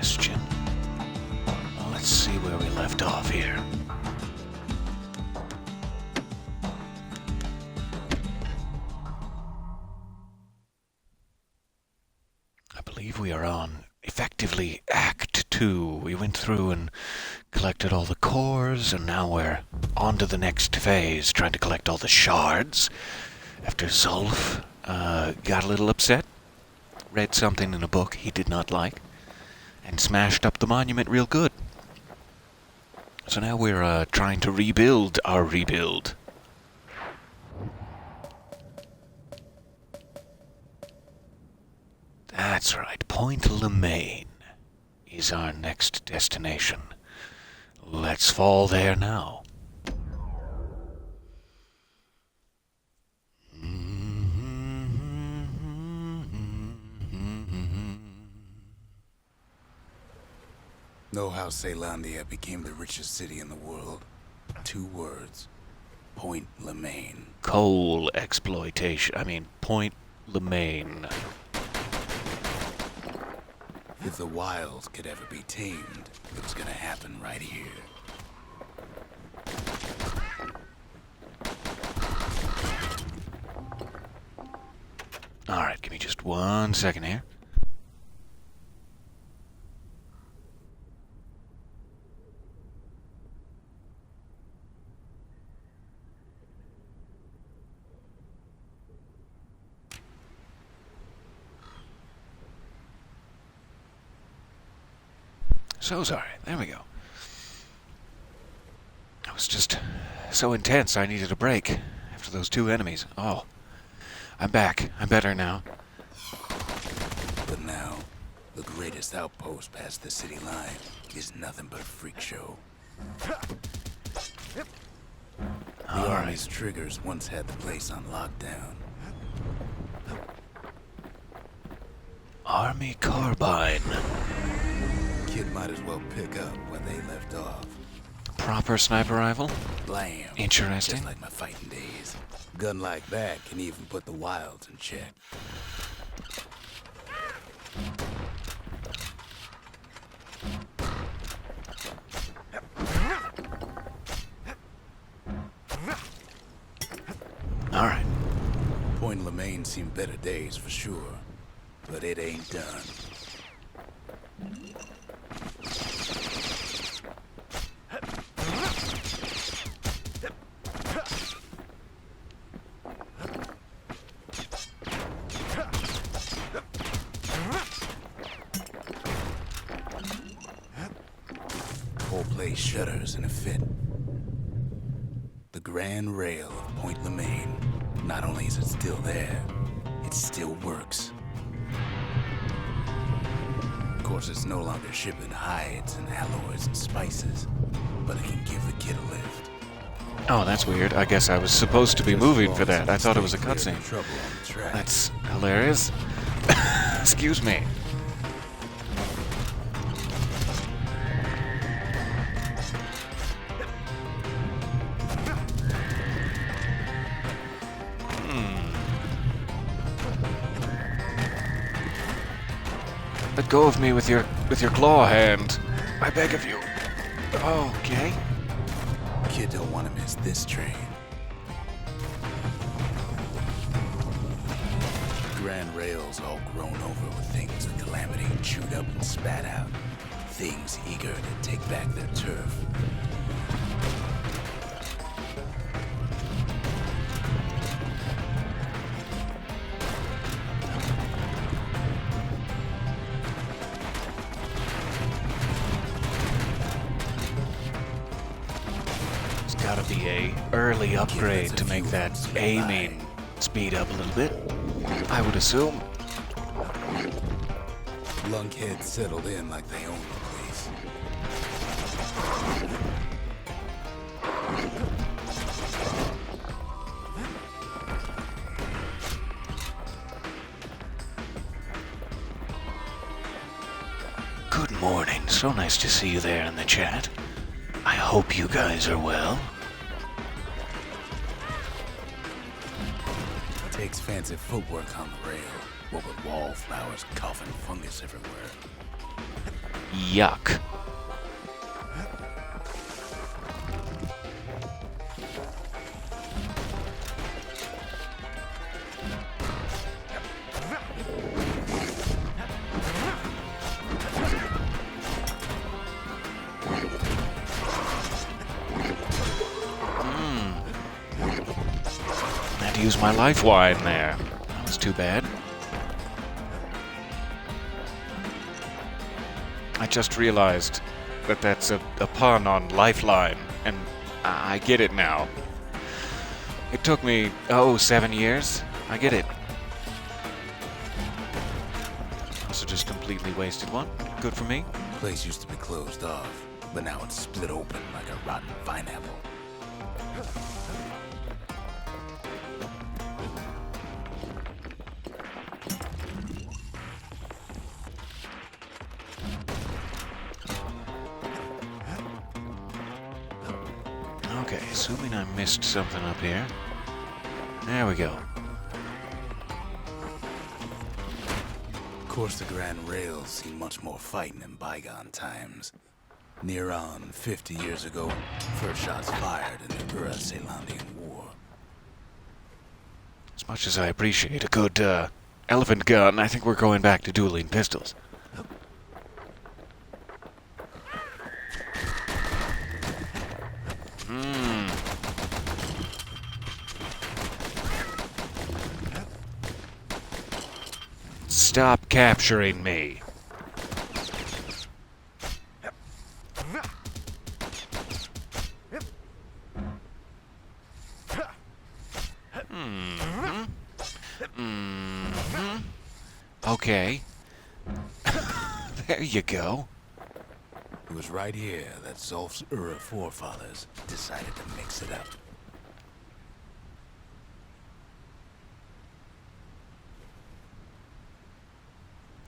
Bastion. Well, let's see where we left off here. I believe we are on, effectively, Act 2. We went through and collected all the cores, and now we're on to the next phase, trying to collect all the shards. After Zulf got a little upset, read something in a book he did not like, and smashed up the monument real good. So now we're trying to rebuild our rebuild. That's right, Point Lemaine is our next destination. Let's fall there now. Know how Caelondia became the richest city in the world? 2 words. Point Lemaine. Coal exploitation. Point Lemaine. If the wild could ever be tamed, it was gonna happen right here. Alright, give me just 1 second here. So sorry. There we go. It was just so intense I needed a break after those 2 enemies. Oh. I'm back. I'm better now. But now, the greatest outpost past the city line is nothing but a freak show. The Army's triggers once had the place on lockdown. Army Carbine. Kid might as well pick up where they left off. Proper sniper rifle? Blam. Interesting. Just like my fighting days. Gun like that can even put the wilds in check. Alright. Point Lemaine seen better days for sure, but it ain't done. Whole place shudders in a fit. The grand rail of Point Lemaine. Not only is it still there, it still works. Of course, it's no longer shipping hides and alloys and spices, but it can give the kid a lift. Oh, that's weird. I guess I was supposed to be moving for that. I thought it was a cutscene. That's hilarious. Excuse me. Let go of me with your claw hand. I beg of you. Okay. Kid don't want to miss this train. Grand rails all grown over with things of calamity chewed up and spat out. Things eager to take back their turf. Gotta be a early upgrade to make that aiming speed up a little bit, I would assume. Lunkheads settled in like they own the place. Good morning. So nice to see you there in the chat. I hope you guys are well. Takes fancy footwork on the rail, what with wallflowers coughing fungus everywhere. Yuck. I had to use my life wine there. That was too bad. I just realized that that's a pun on lifeline, and I get it now. It took me, 7 years. I get it. Also just completely wasted one. Good for me. Place used to be closed off, but now it's split open like a rotten pineapple. Okay, assuming I missed something up here. There we go. Of course, the Grand Rail's seen much more fighting in bygone times. Near on 50 years ago, first shots fired in the Ura-Celandian War. As much as I appreciate a good elephant gun, I think we're going back to dueling pistols. Stop capturing me. Okay. There you go. It was right here that Zolf's Ura forefathers decided to mix it up.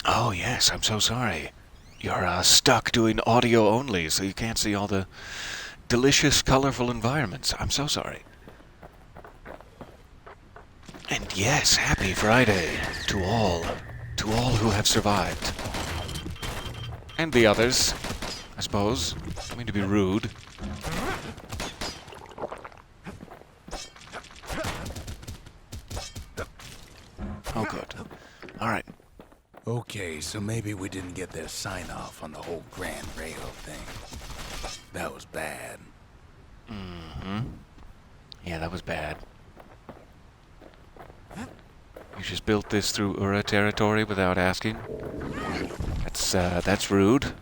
Oh, yes, I'm so sorry. You're stuck doing audio only, so you can't see all the delicious, colorful environments. I'm so sorry. And yes, happy Friday to all who have survived. And the others, I suppose. I don't mean to be rude. Oh, good. All right. Okay, so maybe we didn't get their sign-off on the whole Grand Rail thing. That was bad. Yeah, that was bad. You just built this through Ura territory without asking? That's rude.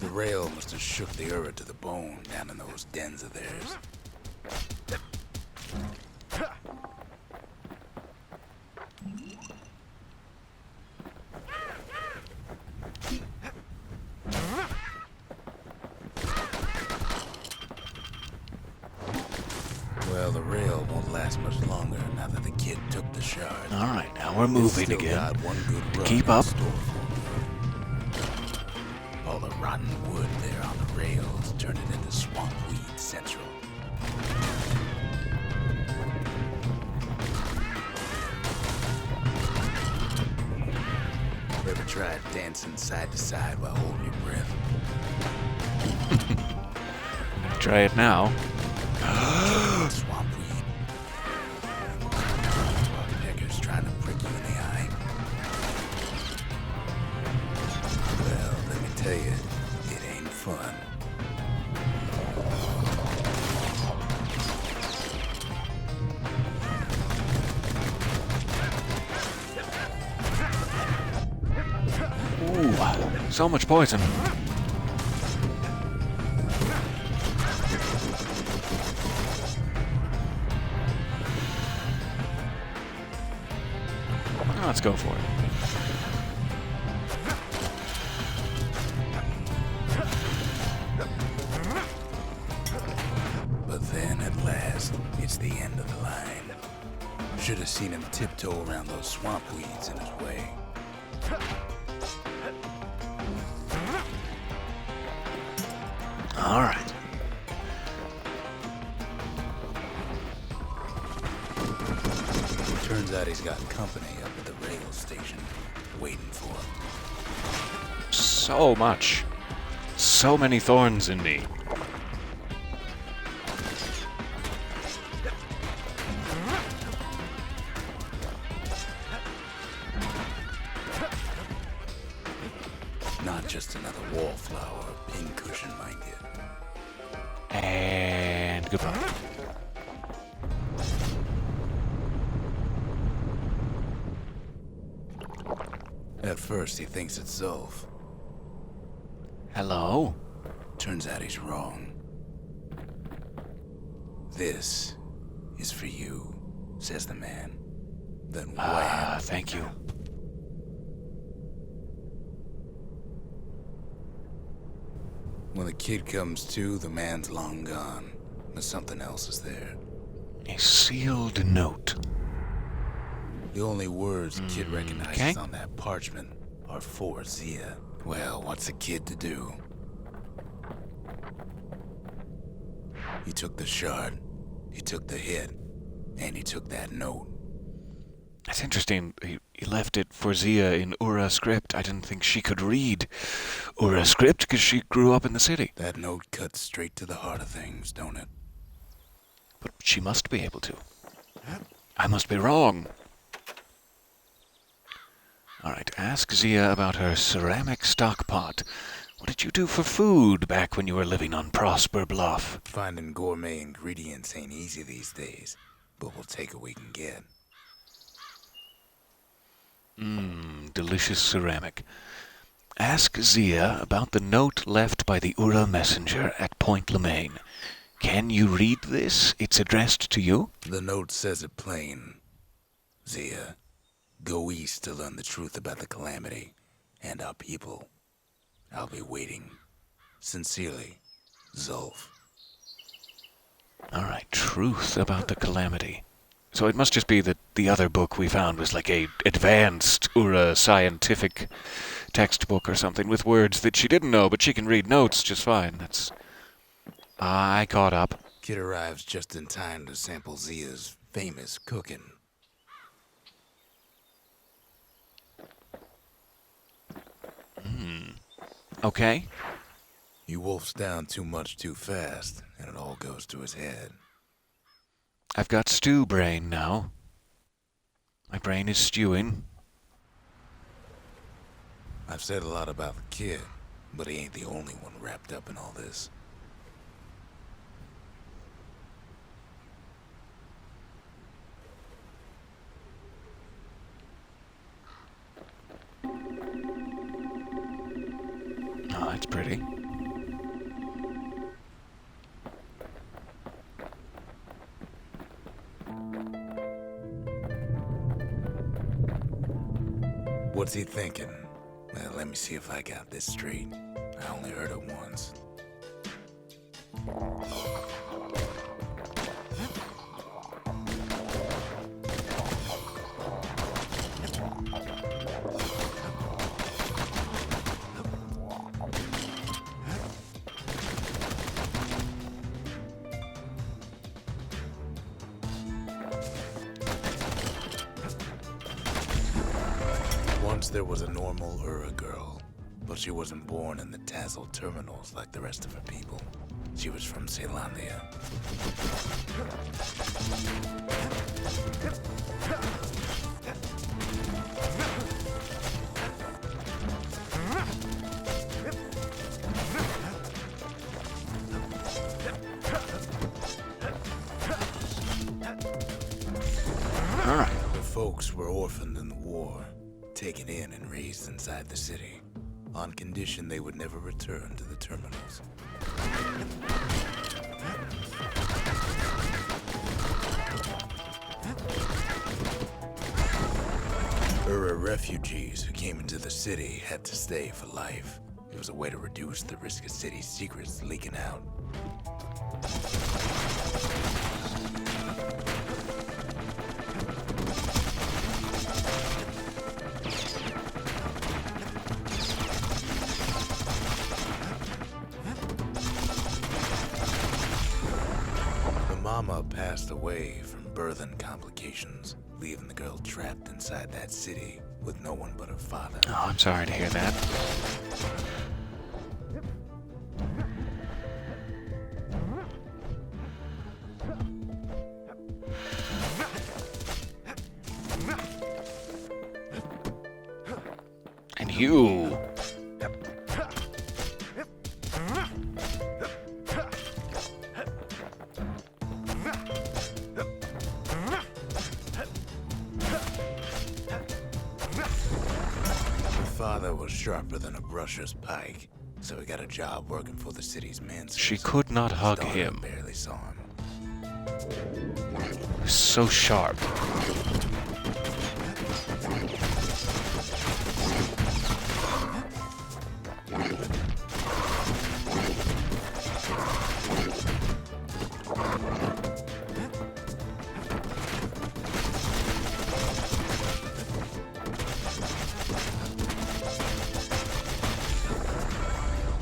The rail must have shook the Ura to the bone down in those dens of theirs. Well, the rail won't last much longer now that the kid took the shard. All right, now we're moving again. Got one good run Keep in up. store for me. All the rotten wood there on the rails turned it into swamp weed central. Ever tried dancing side to side while holding your breath? Try it now. Swamp weed. Peckers trying to prick you in the eye. Well, let me tell you, it ain't fun. Ooh, so much poison. Let's go for it. But then, at last, it's the end of the line. Should have seen him tiptoe around those swamp weeds in his way. All right. Turns out he's got company up at the rail station, waiting for him. So much. So many thorns in me. Not just another wallflower a pincushion might get. And goodbye. At first, he thinks it's Zolf. Hello? Turns out he's wrong. This is for you, says the man. Then wham. Thank you. When the kid comes to, the man's long gone. But something else is there. A sealed note. The only words the kid recognizes okay. on that parchment are for Zia. Well, what's a kid to do? He took the shard, he took the hit, and he took that note. That's interesting. He left it for Zia in Ura script. I didn't think she could read Ura script because she grew up in the city. That note cuts straight to the heart of things, don't it? But she must be able to. I must be wrong. All right, ask Zia about her ceramic stockpot. What did you do for food back when you were living on Prosper Bluff? Finding gourmet ingredients ain't easy these days, but we'll take what we can get. Delicious ceramic. Ask Zia about the note left by the Ura messenger at Point Lemaine. Can you read this? It's addressed to you? The note says it plain. Zia, go east to learn the truth about the calamity and our people. I'll be waiting. Sincerely, Zolf. All right, truth about the calamity. So it must just be that the other book we found was like a advanced Ura scientific textbook or something with words that she didn't know, but she can read notes just fine. That's... I caught up. Kid arrives just in time to sample Zia's famous cooking. Okay. He wolfs down too much too fast, and it all goes to his head. I've got stew brain now. My brain is stewing. I've said a lot about the kid, but he ain't the only one wrapped up in all this. Oh, that's pretty. What's he thinking? Well, let me see if I got this straight. I only heard it once. Once there was a normal Ura girl, but she wasn't born in the Tassel terminals like the rest of her people. She was from Celandia. All right. The folks were orphaned in the war, taken in and raised inside the city, on condition they would never return to the terminals. Ura refugees who came into the city had to stay for life. It was a way to reduce the risk of city secrets leaking out. mama passed away from birthing complications, leaving the girl trapped inside that city with no one but her father. Oh, I'm sorry to hear that. And you... Father was sharper than a brusher's pike, so he got a job working for the city's mansion. She could not hug Daughter him. barely saw him. So sharp.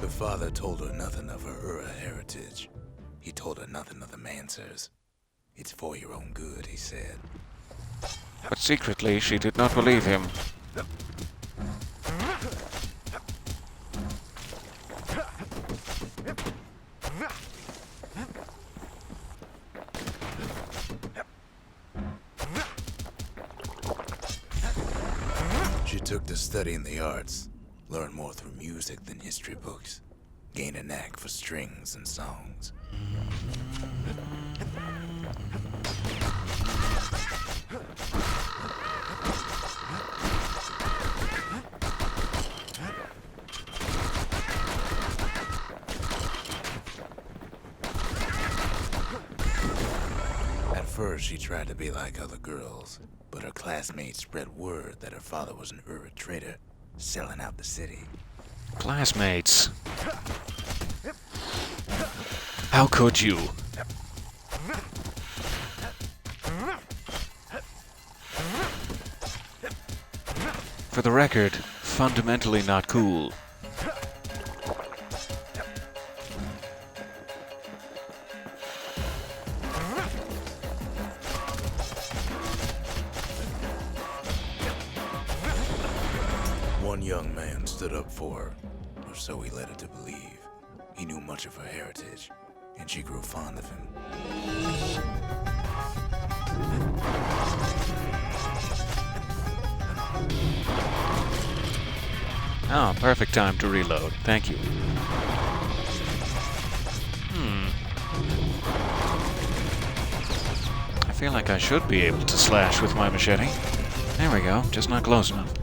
Father told her nothing of her Ura heritage. He told her nothing of the Mansers. It's for your own good, he said. But secretly, she did not believe him. She took to studying the arts, learned more through music than history books, gained a knack for strings and songs. At first, she tried to be like other girls, but her classmates spread word that her father was an Ura trader, selling out the city. Classmates. How could you? For the record, fundamentally not cool. One young man stood up for her, or so he led her to believe. He knew much of her heritage, and she grew fond of him. Oh, perfect time to reload. Thank you. I feel like I should be able to slash with my machete. There we go, just not close enough.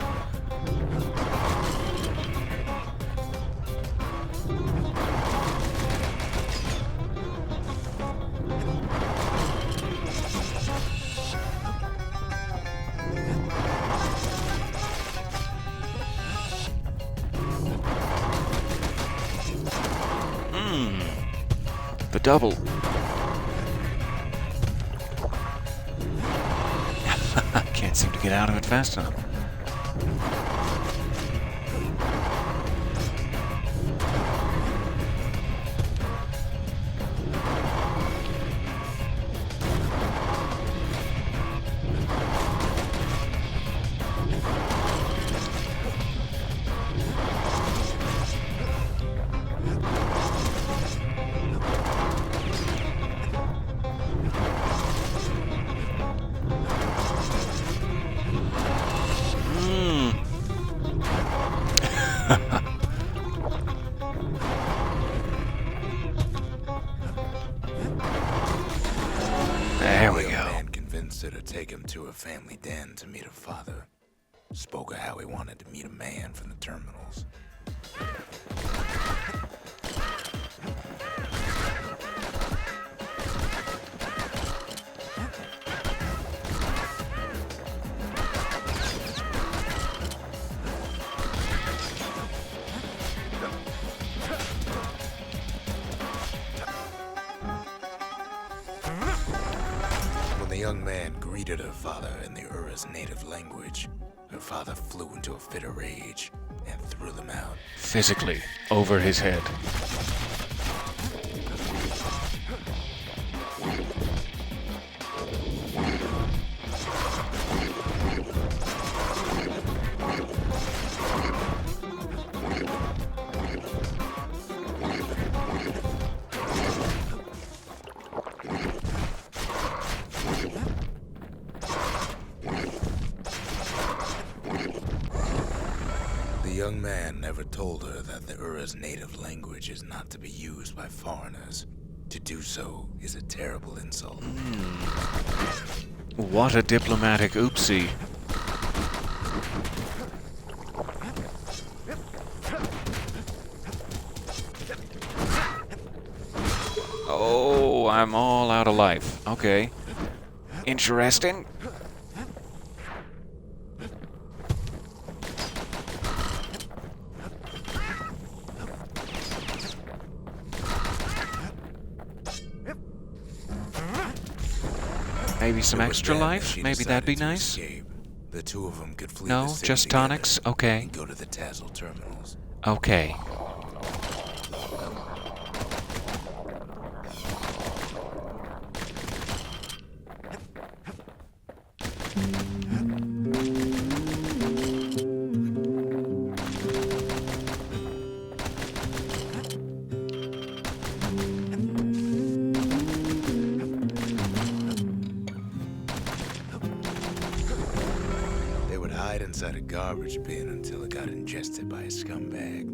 The double. Can't seem to get out of it fast enough. There we The young go. man convinced her to take him to her family den to meet her father. Spoke of how he wanted to meet a man from the terminals. When the young man greeted her father in the Ura's native language, her father flew into a fit of rage and threw them out. Physically, over his head. young man never told her that the Ura's native language is not to be used by foreigners. To do so is a terrible insult. What a diplomatic oopsie. Oh, I'm all out of life. Okay. Interesting. Maybe some extra life? Maybe that'd be nice? The two of them could flee No, the city just together tonics? Okay. and go to the Tassel terminals. Okay. They would hide inside a garbage bin until it got ingested by a scumbag.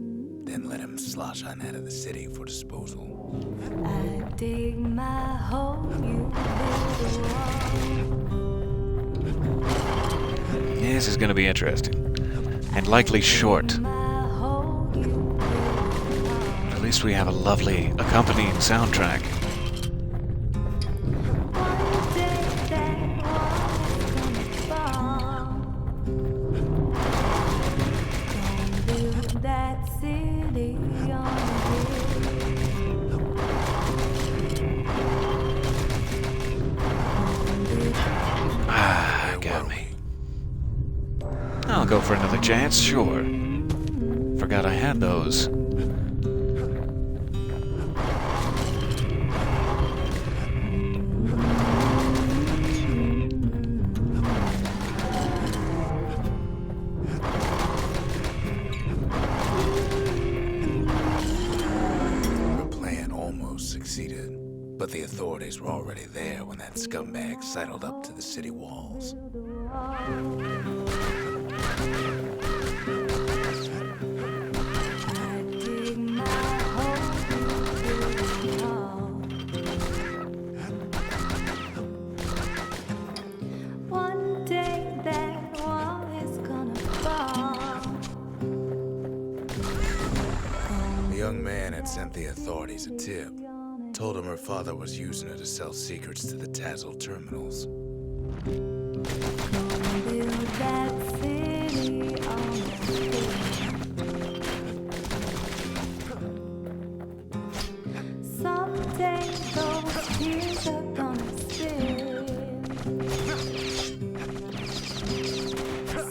Then let him slosh on out of the city for disposal. I dig my hole, you build a wall. This is gonna be interesting. And likely short. My hole, you build a wall. At least we have a lovely accompanying soundtrack. One day that wall is gonna fall. Gonna build that city on a Ah, got me. I'll go for another chance, sure. Forgot I had those. Her plan almost succeeded, but the authorities were already there when that scumbag sidled up to the city walls. I dig my hole, you build a wall. One day that wall is gonna fall. The young man had sent the authorities a tip. Told him her father was using her to sell secrets to the Tassel terminals. Build that city on a hill. Someday those tears are gonna spill.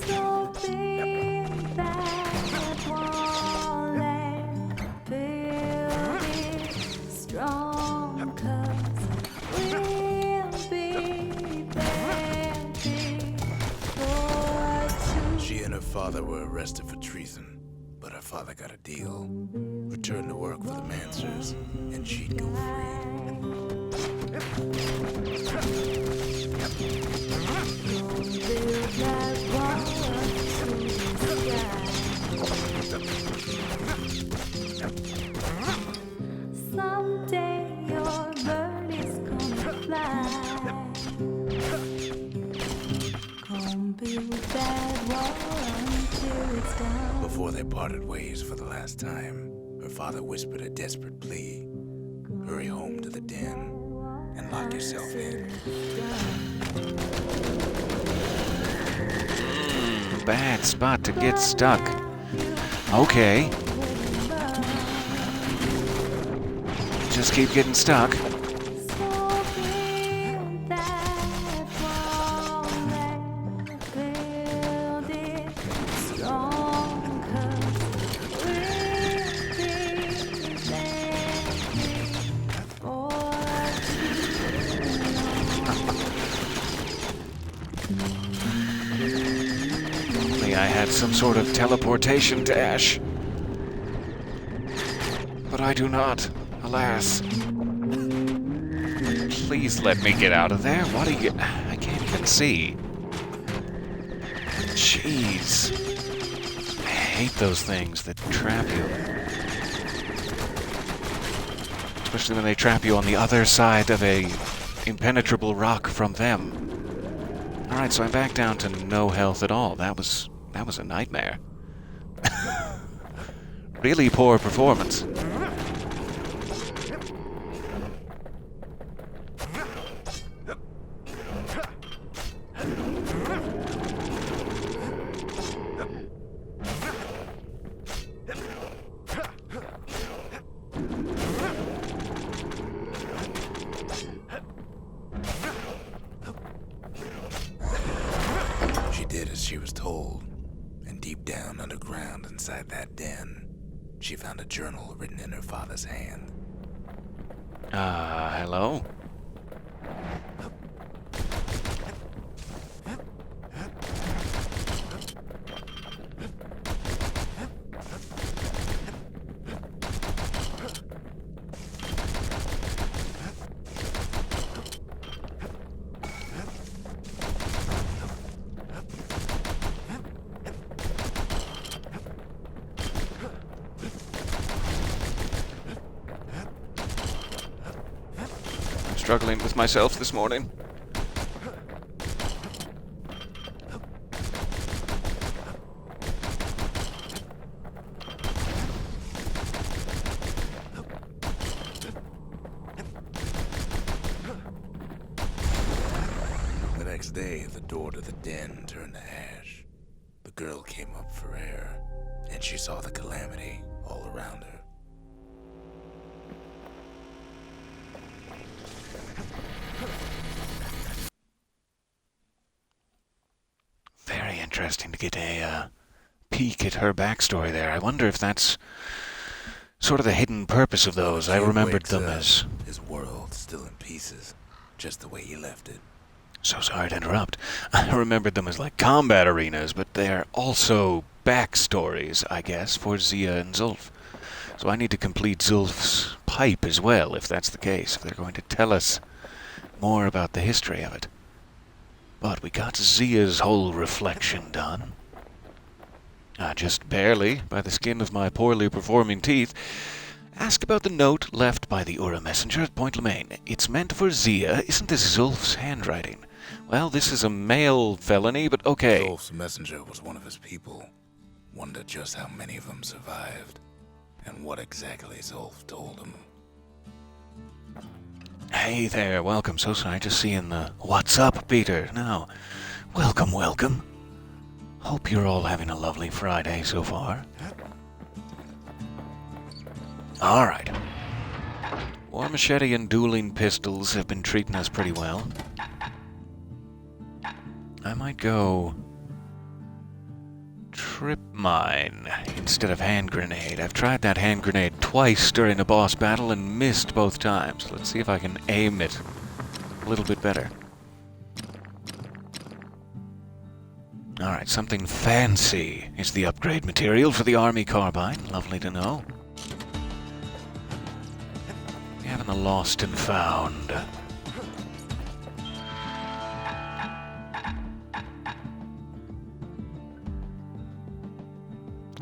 So build that wall and build it strong, 'cause we'll be there before too. She and her father were arrested for treason, but her father got a deal. Return to work for the Mansers, and she'd go free. Build that wall up to the sky. Someday your bird is gonna fly. Gonna build that wall until it's done. Before they parted ways for the last time, her father whispered a desperate plea. Hurry home to the den and lock yourself in. Bad spot to get stuck. Okay. Just keep getting stuck. So build that wall and build it strong, 'cause we'll be there before Only I had some sort of teleportation dash. But I do not, alas. Please let me get out of there. What are you... I can't even see. Jeez. I hate those things that trap you. Especially when they trap you on the other side of a impenetrable rock from them. Alright, so I'm back down to no health at all. That was a nightmare. Really poor performance. She did as she was told, and deep down underground inside that den, she found a journal written in her father's hand. Hello? Struggling with myself this morning. The next day, the door to the den turned to ash. The girl came up for air, and she saw the calamity all around her. Very interesting to get a peek at her backstory there. I wonder if that's sort of the hidden purpose of those. I remembered them as... His world still in pieces, just the way he left it. So sorry to interrupt. I remembered them as like combat arenas, but they're also backstories, I guess, for Zia and Zulf. So I need to complete Zulf's pipe as well, if that's the case, if they're going to tell us more about the history of it. But we got Zia's whole reflection done. Just barely, by the skin of my poorly performing teeth. Ask about the note left by the Ura messenger at Point Lemaine. It's meant for Zia. Isn't this Zulf's handwriting? Well, this is a male felony, but okay. Zulf's messenger was one of his people. Wonder just how many of them survived, and what exactly Zulf told him. Hey there, welcome. So sorry, just seeing the what's up, Peter. Now, welcome, welcome. Hope you're all having a lovely Friday so far. Alright. War machete and dueling pistols have been treating us pretty well. I might go... trip mine instead of hand grenade. I've tried that hand grenade twice during a boss battle and missed both times. Let's see if I can aim it a little bit better. Alright, something fancy is the upgrade material for the army carbine. Lovely to know. We have the lost and found.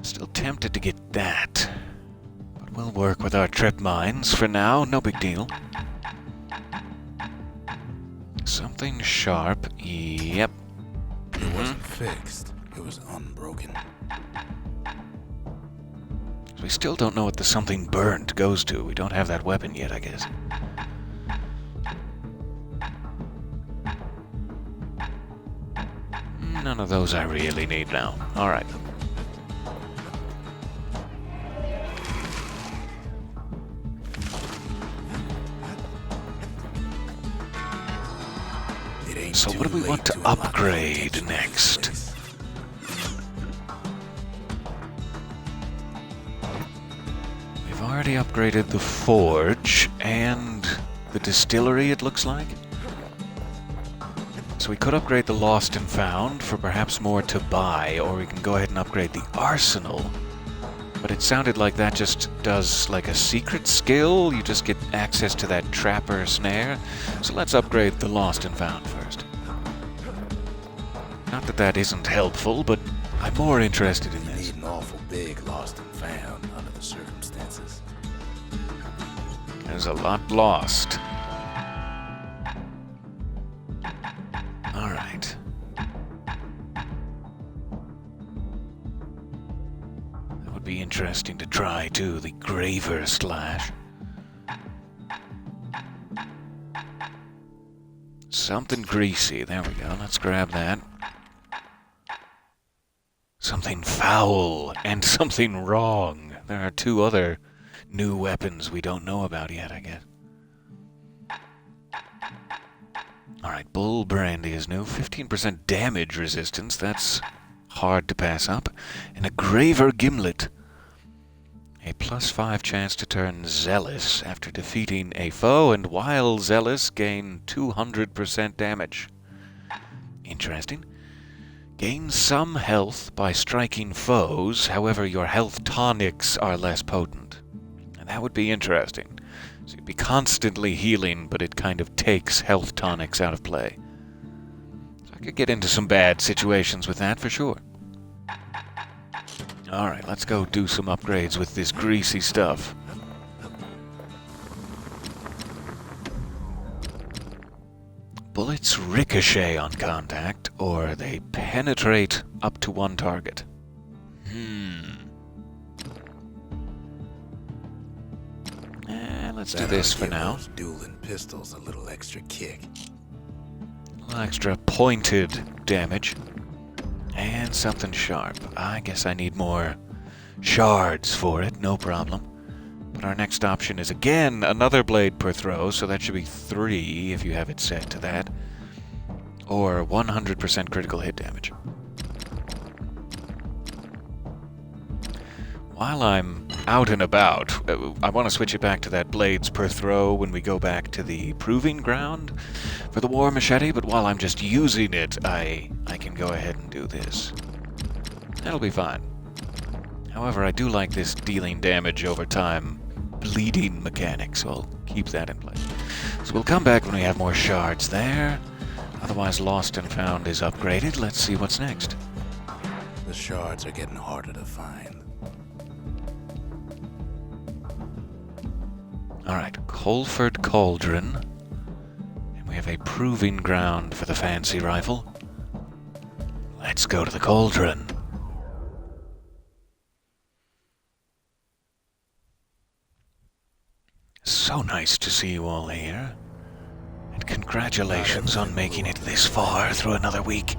Still tempted to get that, but we'll work with our trip mines for now, no big deal. Something sharp, yep. It wasn't fixed, it was unbroken. We still don't know what the something burnt goes to. We don't have that weapon yet, I guess. None of those I really need now. Alright. So what do we want to upgrade next? We've already upgraded the forge and the distillery, it looks like. So we could upgrade the lost and found for perhaps more to buy, or we can go ahead and upgrade the arsenal. But it sounded like that just does like a secret skill. You just get access to that trapper snare. So let's upgrade the lost and found first. Not that that isn't helpful, but I'm more interested in this. You need an awful big lost and found under the circumstances. There's a lot lost. All right. That would be interesting to try, too, the Graver Slash. Something greasy. There we go. Let's grab that. Something foul and something wrong. There are two other new weapons we don't know about yet, I guess. Alright, Bull Brandy is new. 15% damage resistance. That's hard to pass up. And a Graver Gimlet. A +5 chance to turn Zealous after defeating a foe, and while Zealous, gain 200% damage. Interesting. Gain some health by striking foes, however your health tonics are less potent. And that would be interesting. So you'd be constantly healing, but it kind of takes health tonics out of play. So I could get into some bad situations with that for sure. Alright, let's go do some upgrades with this greasy stuff. Bullets ricochet on contact, or they penetrate up to one target. Let's do this for now. Those dueling pistols a little extra kick. A little extra pointed damage. And something sharp. I guess I need more shards for it, no problem. But our next option is again another blade per throw, so that should be 3 if you have it set to that. Or 100% critical hit damage. While I'm out and about, I want to switch it back to that blades per throw when we go back to the proving ground for the war machete, but while I'm just using it, I can go ahead and do this. That'll be fine. However, I do like this dealing damage over time bleeding mechanic, so I'll keep that in place. So we'll come back when we have more shards there. Otherwise, Lost and Found is upgraded. Let's see what's next. The shards are getting harder to find. Alright, Colford Cauldron. And we have a proving ground for the fancy rifle. Let's go to the Cauldron. So nice to see you all here. And congratulations on making it this far through another week.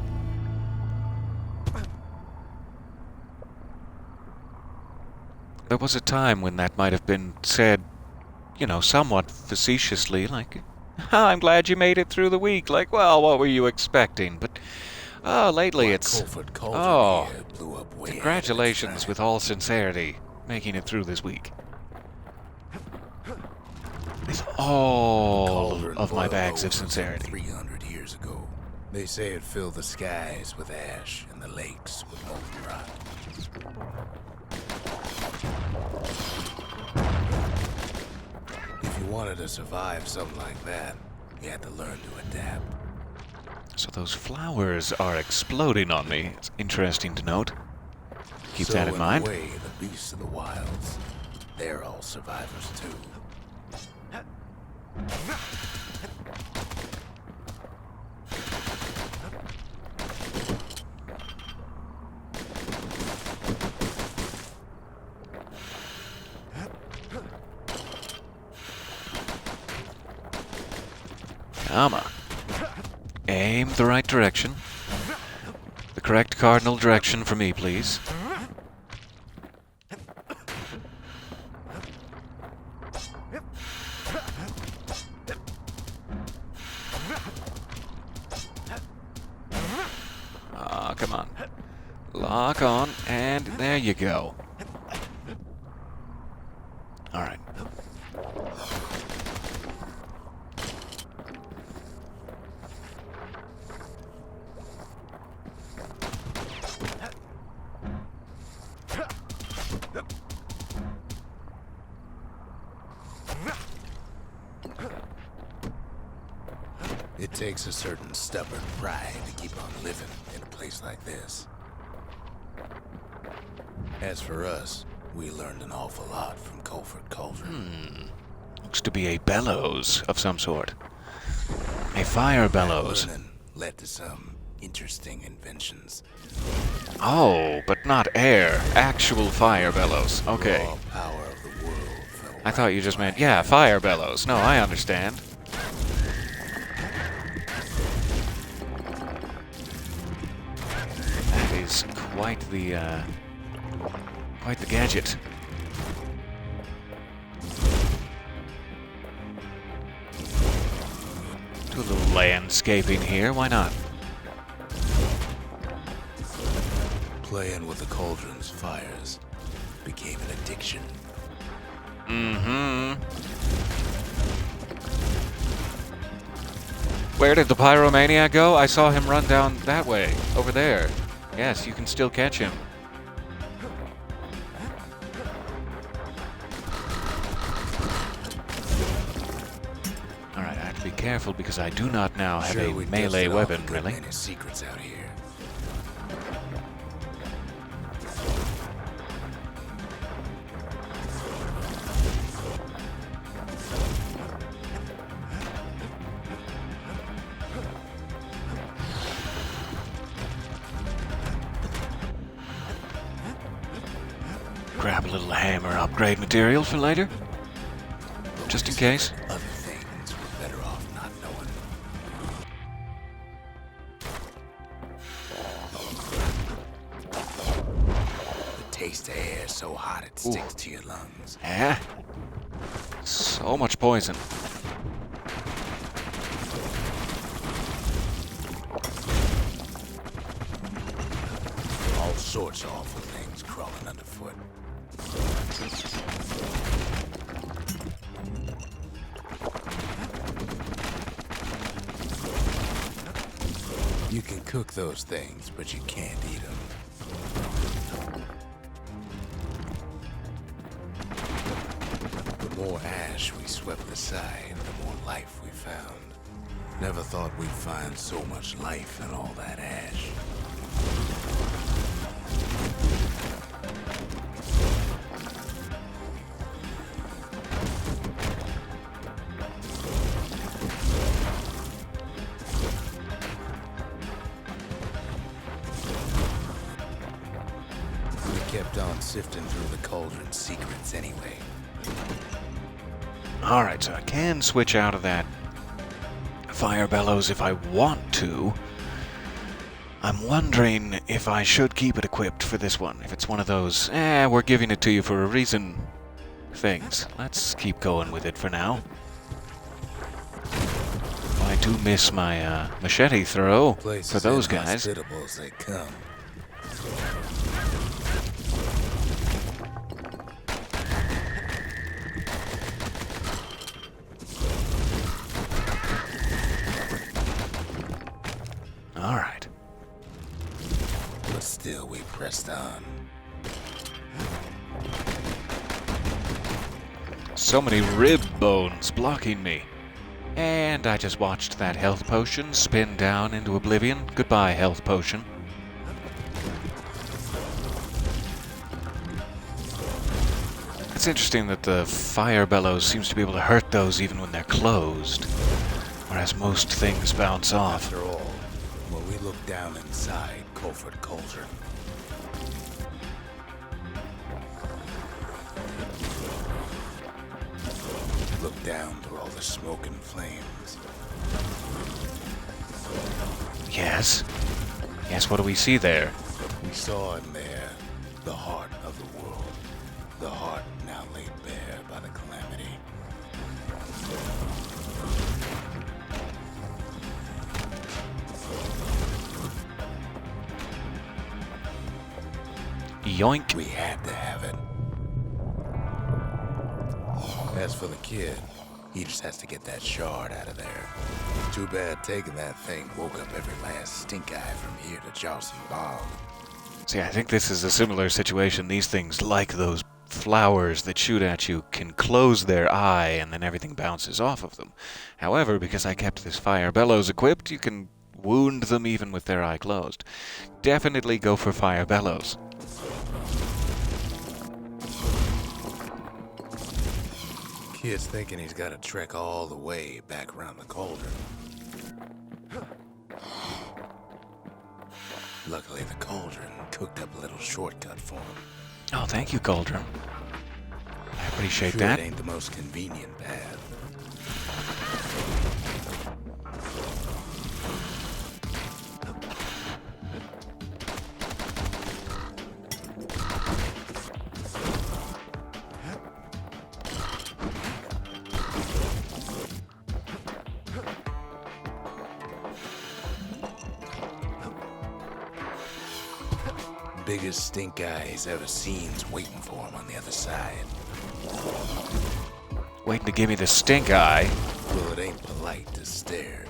There was a time when that might have been said, you know, somewhat facetiously, like, I'm glad you made it through the week. Like, well, what were you expecting? But, lately it's, Blew up way congratulations with all sincerity, making it through this week. With all of my bags of sincerity. 300 years ago. They say it filled the skies with ash and the lakes with molten rock. If you wanted to survive something like that, you had to learn to adapt. So those flowers are exploding on me. It's interesting to note. Keep that in mind. So in a way, the beasts of the wilds, they're all survivors too. Come on. Aim the right direction. The correct cardinal direction for me, please. Ah, come on. Lock on, and there you go. All right. It takes a certain stubborn pride to keep on living in a place like this. As for us, we learned an awful lot from Colford Cauldron. Looks to be a bellows of some sort. A fire bellows. That learning led to some interesting inventions. Oh, but not air. Actual fire bellows. Okay. Raw power of the world fell I thought you just meant, yeah, fire bellows. No, I understand. That is quite the gadget. Do a little landscaping here, why not? Playing with the cauldron's fires became an addiction. Mm-hmm. Where did the pyromaniac go? I saw him run down that way, over there. Yes, you can still catch him. Alright, I have to be careful because I do not now have a we melee dusted off weapon, a good really. many secrets out here. Grab a little hammer upgrade material for later. Just in case. Other things we're better off not knowing. The taste of air so hot it sticks to your lungs. Yeah. So much poison. All sorts of awful things crawling underfoot. You can cook those things, but you can't eat them. The more ash we swept aside, the more life we found. Never thought we'd find so much life in all that ash. We kept on sifting through the cauldron's secrets anyway. Alright, so I can switch out of that fire bellows if I want to. I'm wondering if I should keep it equipped for this one. If it's one of those, we're giving it to you for a reason things. Let's keep going with it for now. I do miss my machete throw for those guys. Hospitable as they come. Alright. But still we pressed on. So many rib bones blocking me. And I just watched that health potion spin down into oblivion. Goodbye, health potion. It's interesting that the fire bellows seems to be able to hurt those even when they're closed, whereas most things bounce off. After all, when we look down inside Colford Cauldron, look down through all the smoke and flames. Yes. Yes, what do we see there? We saw in there the heart of the world. The heart now laid bare by the calamity. Yoink. We had to have it. As for the kid, he just has to get that shard out of there. Too bad taking that thing woke up every last stink eye from here to Charleston Bog. See, I think this is a similar situation. These things, like those flowers that shoot at you, can close their eye and then everything bounces off of them. However, because I kept this fire bellows equipped, you can wound them even with their eye closed. Definitely go for fire bellows. Kid's thinking he's got to trek all the way back around the cauldron. Luckily, the cauldron cooked up a little shortcut for him. Oh, thank you, Cauldron. I appreciate Sure, that. it ain't the most convenient path. Biggest stink eye he's ever seen's waiting for him on the other side. Waiting to give me the stink eye. Well, it ain't polite to stare.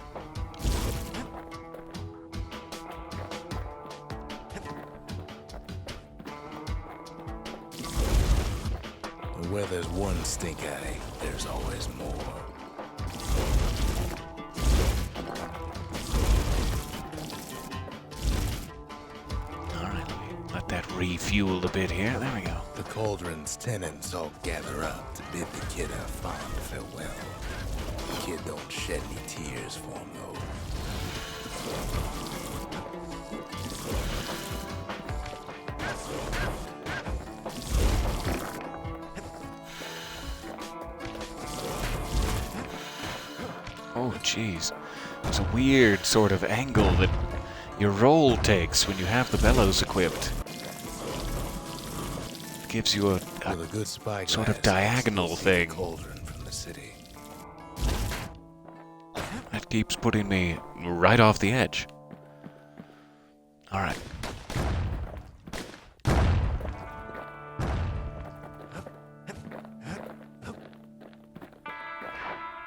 And where there's one stink eye, there's always more. Let that refuel a bit here. There we go. The cauldron's tenants all gather up to bid the kid a fond farewell. The kid don't shed any tears for him, though. Oh, jeez. There's a weird sort of angle that your roll takes when you have the bellows equipped. It gives you a With a good spyglass, sort of diagonal you can see thing. the cauldron from the city. that keeps putting me right off the edge. All right.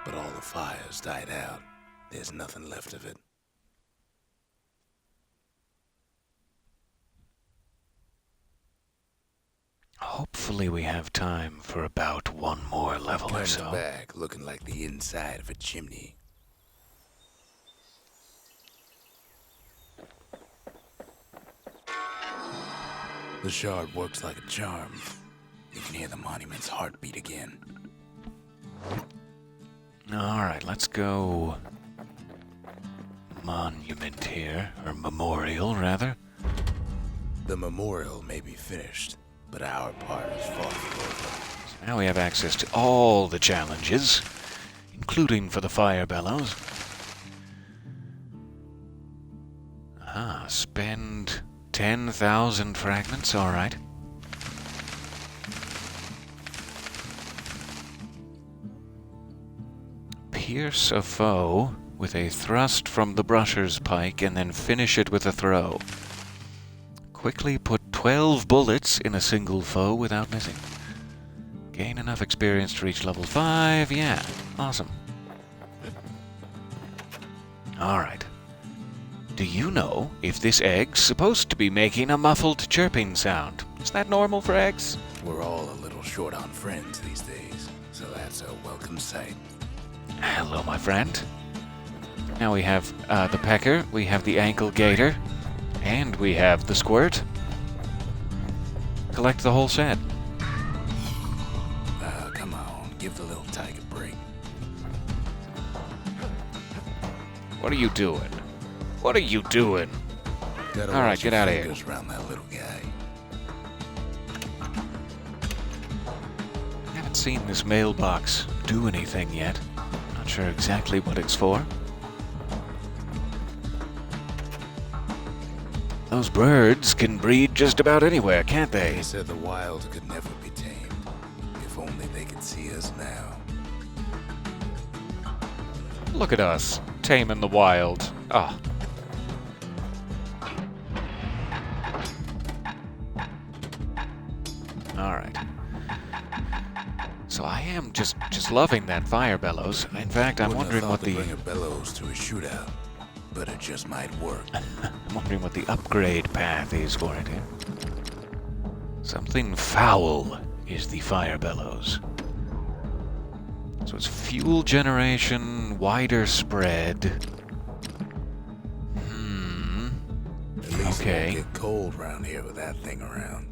But all the fires died out. There's nothing left of it. Hopefully we have time for about one more level or Turns so. back, looking like the inside of a chimney. The shard works like a charm. You can hear the monument's heartbeat again. All right, let's go monument here, or memorial rather. The memorial may be finished, but our part is far from over. So now we have access to all the challenges, including for the fire bellows. Ah, spend 10,000 fragments, all right. Pierce a foe with a thrust from the brusher's pike and then finish it with a throw. Quickly put 12 bullets in a single foe without missing. Gain enough experience to reach level 5. Yeah, awesome. Alright. Do you know if this egg's supposed to be making a muffled chirping sound? Is that normal for eggs? We're all a little short on friends these days, so that's a welcome sight. Hello, my friend. Now we have the pecker, we have the ankle gator, and we have the squirt. Collect the whole set. Come on, give the little tiger a break. What are you doing? What are you doing? Gotta All right, watch get your outta here. fingers around that little guy. I haven't seen this mailbox do anything yet. Not sure exactly what it's for. Those birds can breed just about anywhere, can't they? They said the wild could never be tamed. If only they could see us now. Look at us, taming the wild. Ah. All right. So I am just loving that fire bellows. In fact, I'm Wouldn't have wondering what thought to the bring a bellows to a shootout, but it just might work. I'm wondering what the upgrade path is for it here. Something foul is the fire bellows. So it's fuel generation, wider spread. At least Okay. it won't get cold round here with that thing around.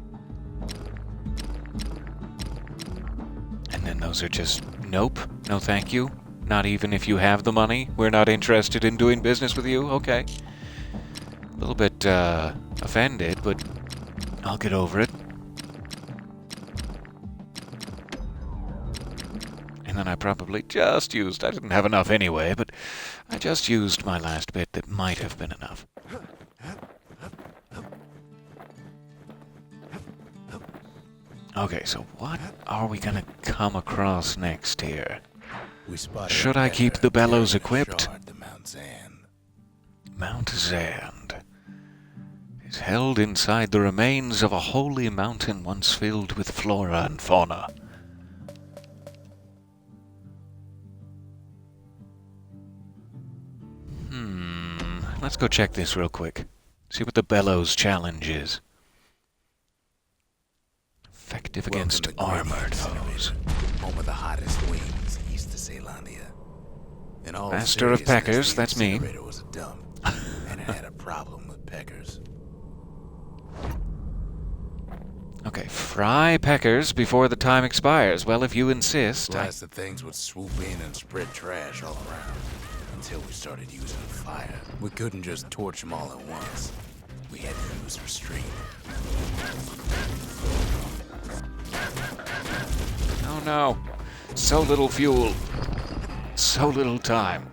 And then those are just Nope. No thank you. Not even if you have the money. We're not interested in doing business with you. Okay. A little bit, offended, but I'll get over it. And then I probably just used... I didn't have enough anyway, but I just used my last bit that might have been enough. Okay, so what are we gonna come across next here? We spotted Should a I keep pecker the bellows carrying a equipped? shard to Mount Zand. Mount Zand is held inside the remains of a holy mountain once filled with flora and fauna. Let's go check this real quick. See what the bellows challenge is. Effective against Welcome to armored Grady foes. Incinerator, home of the hottest wings east of Celandia. In all Master of seriousness, Peckers, the that's me. incinerator was a dump, and it had a problem with peckers. Okay, fry peckers before the time expires. Well, if you insist. Plus, the things would swoop in and spread trash all around until we started using fire. We couldn't just torch them all at once. We had to use restraint. Oh no. So little fuel. So little time.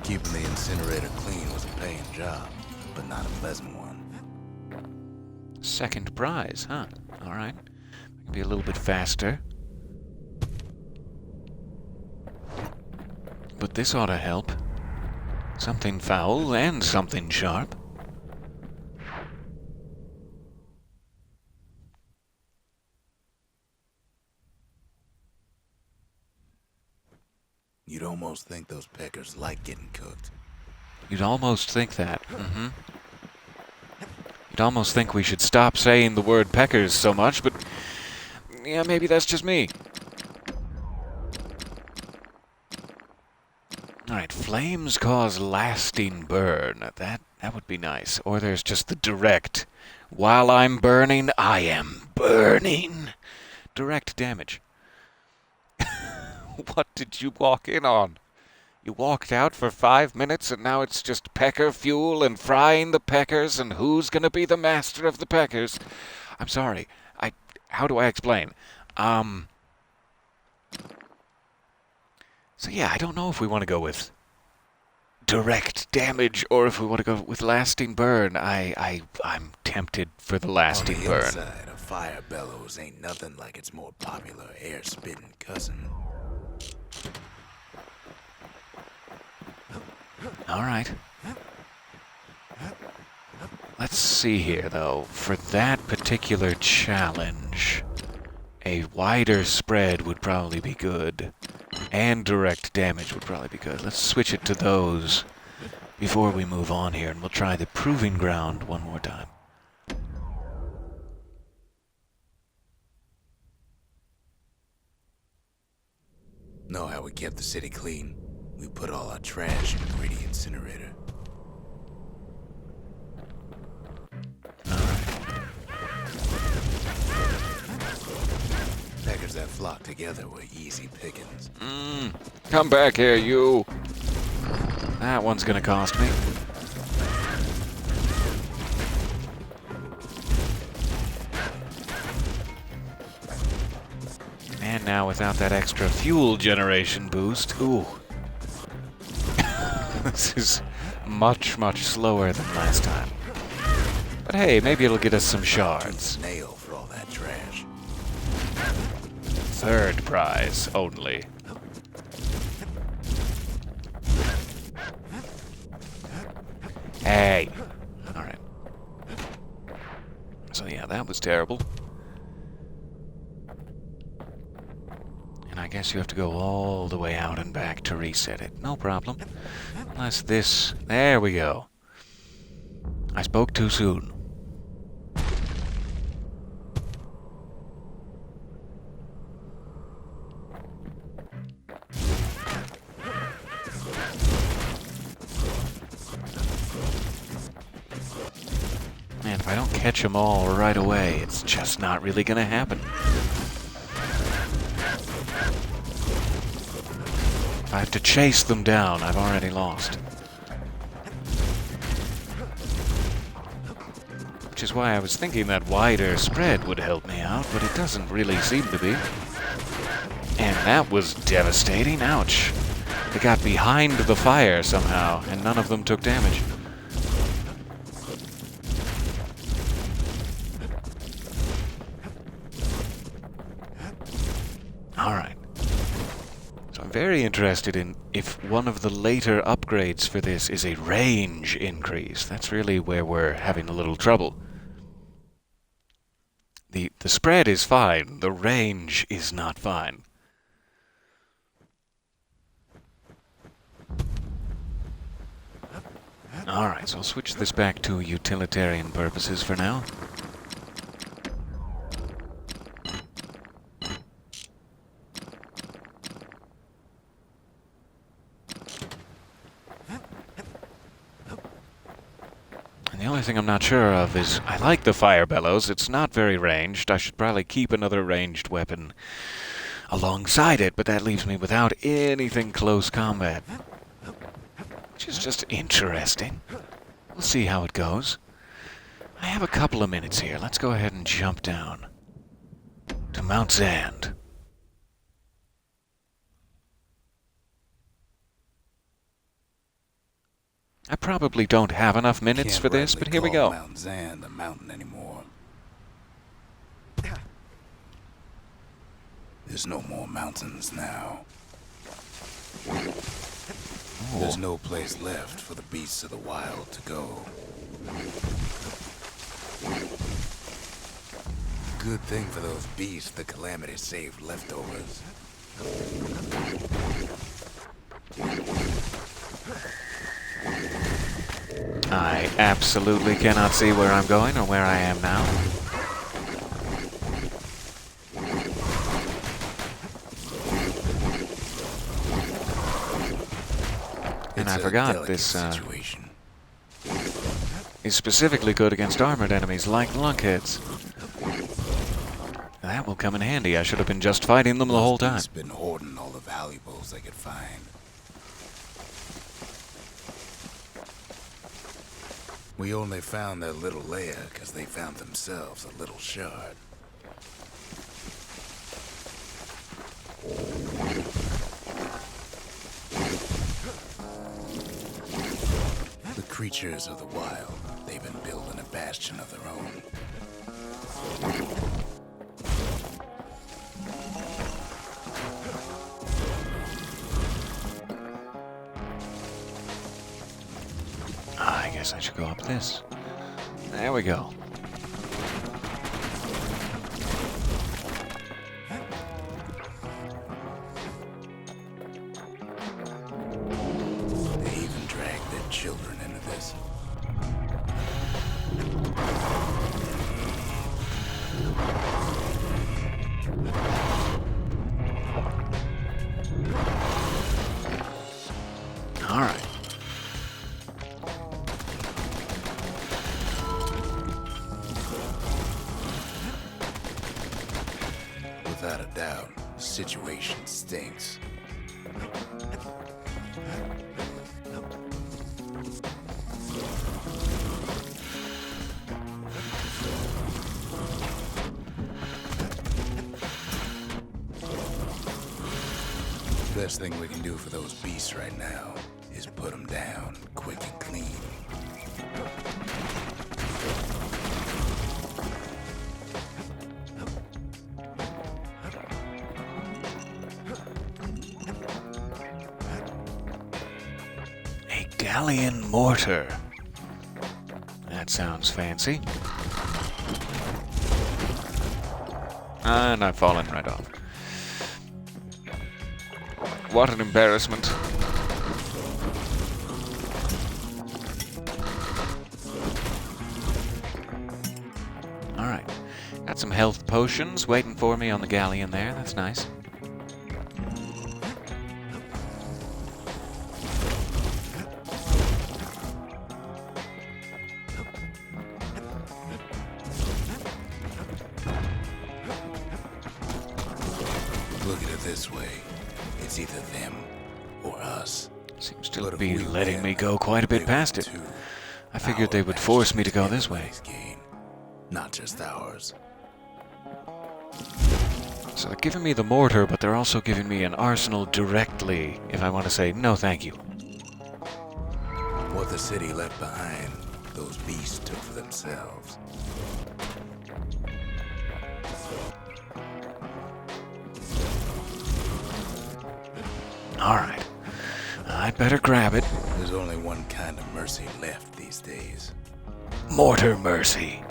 Keeping the incinerator clean was a paying job, but not a pleasant one. Second prize, huh? Alright. Be a little bit faster. But this ought to help. Something foul and something sharp. You'd almost think those peckers like getting cooked. You'd almost think that. You'd almost think we should stop saying the word peckers so much, but yeah, maybe that's just me. Alright, flames cause lasting burn. That would be nice. Or there's just the direct. While I'm burning, I am burning. Direct damage. What did you walk in on? You walked out for 5 minutes and now it's just pecker fuel and frying the peckers and who's gonna be the master of the peckers? I'm sorry. How do I explain? So yeah, I don't know if we want to go with direct damage or if we want to go with lasting burn. I'm tempted for the lasting On the burn. inside, a fire bellows ain't nothing like its more popular air-spitting cousin. All right. Let's see here, though. For that particular challenge, a wider spread would probably be good. And direct damage would probably be good. Let's switch it to those before we move on here, and we'll try the proving ground one more time. Know how we kept the city clean? We put all our trash in the Grady Incinerator. Peckers that flock together were easy pickings. Come back here, you! That one's gonna cost me. And now without that extra fuel generation boost, ooh. This is much, much slower than last time. But hey, maybe it'll get us some shards. Nail for all that trash. Third prize only. Hey! Alright. So yeah, that was terrible. And I guess you have to go all the way out and back to reset it. No problem. Unless this... There we go. I spoke too soon. If I don't catch them all right away, it's just not really going to happen. If I have to chase them down, I've already lost. Which is why I was thinking that wider spread would help me out, but it doesn't really seem to be. And that was devastating. Ouch. They got behind the fire somehow, and none of them took damage. Alright. So I'm very interested in if one of the later upgrades for this is a range increase. That's really where we're having a little trouble. The spread is fine, the range is not fine. Alright, so I'll switch this back to utilitarian purposes for now. And the only thing I'm not sure of is, I like the fire bellows, it's not very ranged. I should probably keep another ranged weapon alongside it, but that leaves me without anything close combat. Which is just interesting. We'll see how it goes. I have a couple of minutes here. Let's go ahead and jump down to Mount Zand. I probably don't have enough minutes for this, but here we go. Mount Zand a mountain anymore. There's no more mountains now. There's no place left for the beasts of the wild to go. Good thing for those beasts the Calamity saved leftovers. I absolutely cannot see where I'm going or where I am now. And I forgot this is specifically good against armored enemies like lunkheads. That will come in handy. I should have been just fighting them the whole time. He's been hoarding all the valuables they could find. We only found their little lair because they found themselves a little shard. The creatures of the wild, they've been building a bastion of their own. I guess I should go up this. There we go. They even dragged their children into this. All right. Without a doubt, the situation stinks. Best thing we can do for those beasts right now is put them down quick and clean. A galleon mortar. That sounds fancy. And I've fallen right off. What an embarrassment. Alright. Got some health potions waiting for me on the galleon there. That's nice. this way, it's either them or us. Seems to But if be we letting win, me go quite a bit they past win it. too. I figured Our they would force me to go Bastion is this way. everybody's gain, not just ours. So they're giving me the mortar, but they're also giving me an arsenal directly if I want to say no thank you. What the city left behind, those beasts took for themselves. Alright. I'd better grab it. There's only one kind of mercy left these days. Mortar mercy.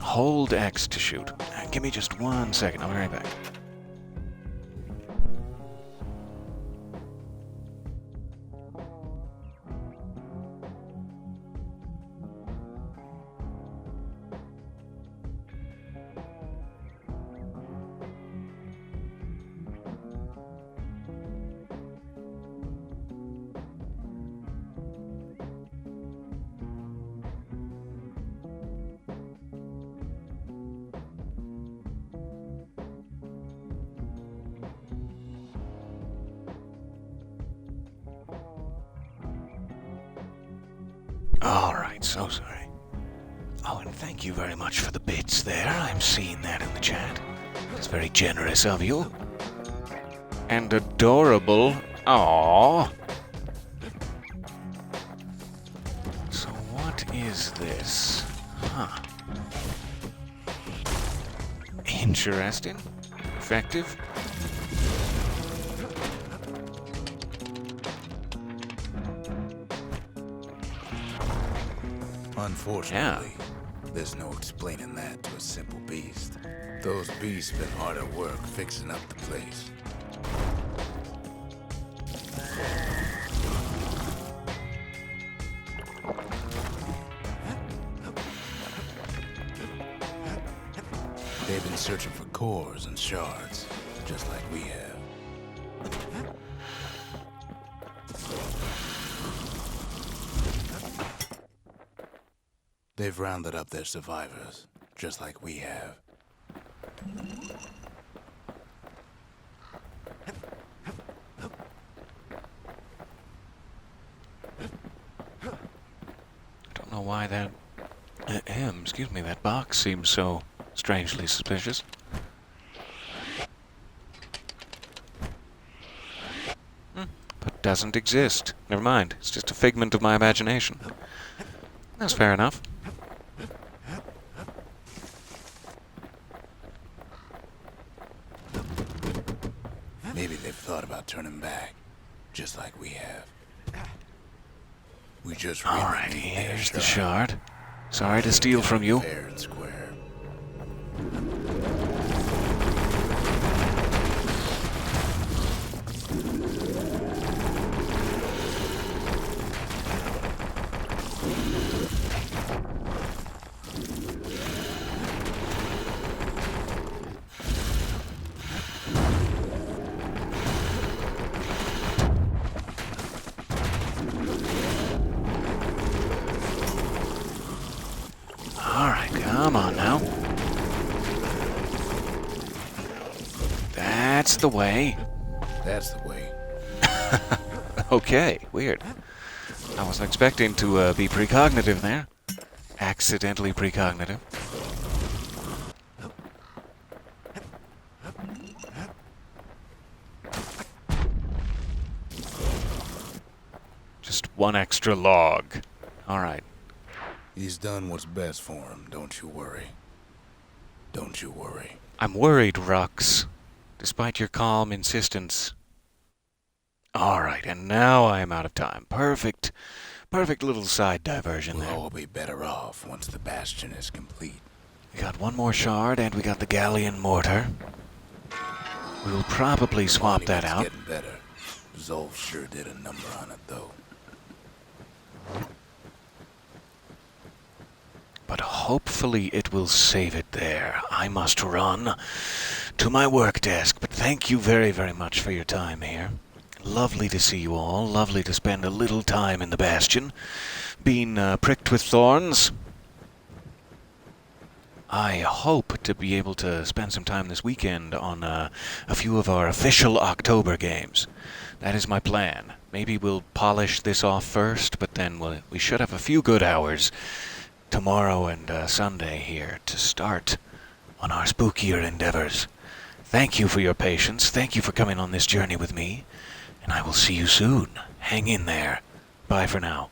Hold X to shoot. Give me just 1 second. I'll be right back. Alright, so sorry. Oh, and thank you very much for the bits there. I'm seeing that in the chat. It's very generous of you. And adorable. Aww. So what is this? Huh. Interesting. Effective. Unfortunately, there's no explaining that to a simple beast. Those beasts been hard at work fixing up the place. They've been searching for cores and shards, just like we have. They've rounded up their survivors, just like we have. I don't know why that... excuse me, that box seems so strangely suspicious. But doesn't exist. Never mind. It's just a figment of my imagination. That's fair enough. Maybe they've thought about turning back, just like we have. We just really Alright, need here's their the shard. Sorry to steal from you. fair and square. Alright, come on now. That's the way. That's the way. Okay, weird. I wasn't expecting to be precognitive there. Accidentally precognitive. Just one extra log. Alright. He's done what's best for him, don't you worry. Don't you worry. I'm worried, Rux. Despite your calm insistence. Alright, and now I am out of time. Perfect. Perfect little side diversion We'll there. all be better off once the Bastion is complete. We got one more shard, and we got the galleon mortar. We'll probably swap Quality that is out. getting better. Zolf sure did a number on it, though. But hopefully it will save it there. I must run to my work desk, but thank you very, very much for your time here. Lovely to see you all. Lovely to spend a little time in the Bastion. Being pricked with thorns. I hope to be able to spend some time this weekend on a few of our official October games. That is my plan. Maybe we'll polish this off first, but then we should have a few good hours tomorrow and Sunday here to start on our spookier endeavors. Thank you for your patience. Thank you for coming on this journey with me. And I will see you soon. Hang in there. Bye for now.